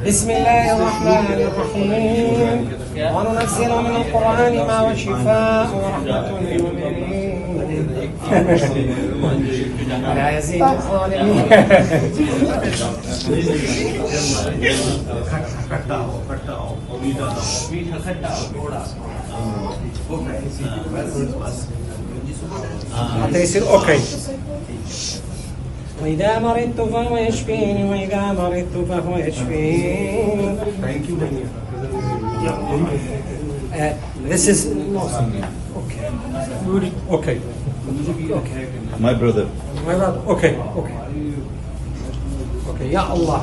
بسم الله الرحمن الرحيم وننزل من القرآن ما هو شفاء ورحمة للمؤمنين ولا يزيد الظالمين. حتى يصير اوكي. وإذا مرضت فهو يشفيني وإذا مرضت فهو يشفيني. This is okay. My brother. Okay. يا الله.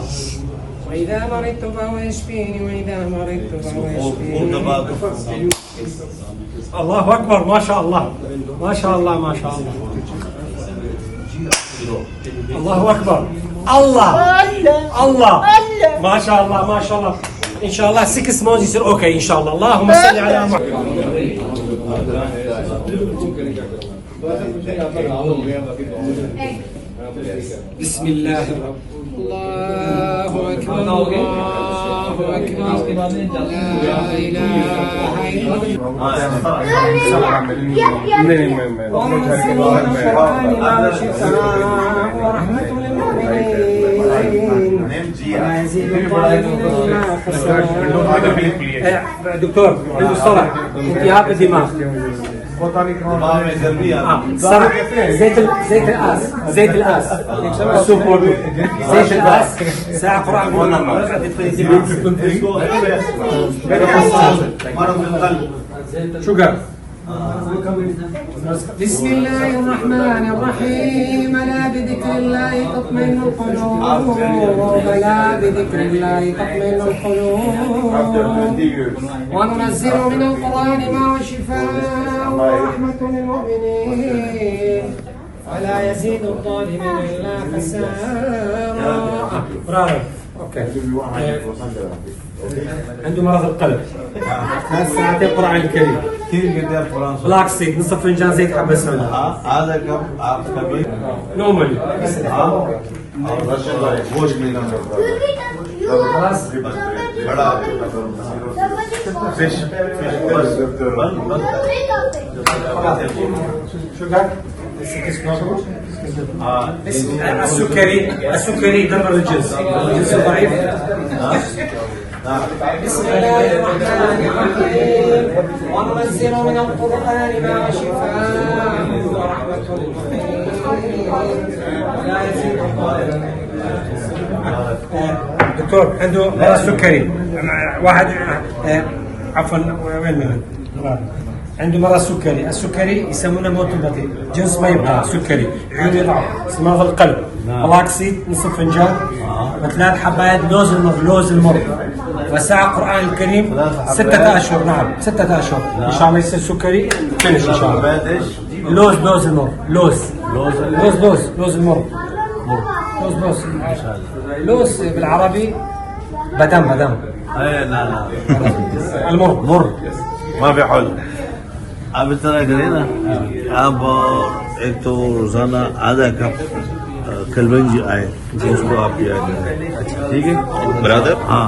وإذا مرضت فهو يشفيني وإذا مرضت فهو يشفيني. الله أكبر. ما شاء الله ما شاء الله ما شاء الله. الله أكبر. الله ما شاء الله ما شاء الله. إن شاء الله 6 months يصير أوكي إن شاء الله. اللهم صل على محمد. بسم الله الله أكبر الله أكبر لا إله إلا الله. دكتور عنده صرع التهاب الدماغ. زيت الآس السوبر زيت الآس ساعة قرآن شوغر. بسم الله الرحمن الرحيم ألا بذكر الله تطمئن القلوب ألا بذكر الله تطمئن القلوب وننزل من القرآن ما هو شفاء ورحمة للمؤمنين ولا يزيد الظالمين إلا خسارا. برافو. اوكي. عنده مرض القلب. 3 ساعات القرآن الكريم. بلاك سيد نصف فنجان زيت حبة سوداء. هذا كم نورمالي. خلاص. السكري دمر الجنس ضعيف. بسم الله الرحمن الرحيم وننزل من القرآن ما شفاء ورحمة للمؤمنين ولا يزيد الظالمين. دكتور عنده مرض سكري. واحد عفوا وين من عنده مرض سكري. السكري يسمونه موت البطيء. جنس ما يبقى سكري. عيون يضعف. مرض القلب. بلاكسيد نصف فنجان و3 حبايات لوز المر وساعة قرآن الكريم 6 أشهر. نعم 6 أشهر إن شاء الله يصير سكري فينش إن شاء الله. لوز المر لوز بالعربي بدم. اي لا المر ما في حل. अब इस तरह करिए ना आप एक तो रोजाना आधा कप कलवंजी आए जो उसको आप पिया करें. ठीक है ब्रदर. हाँ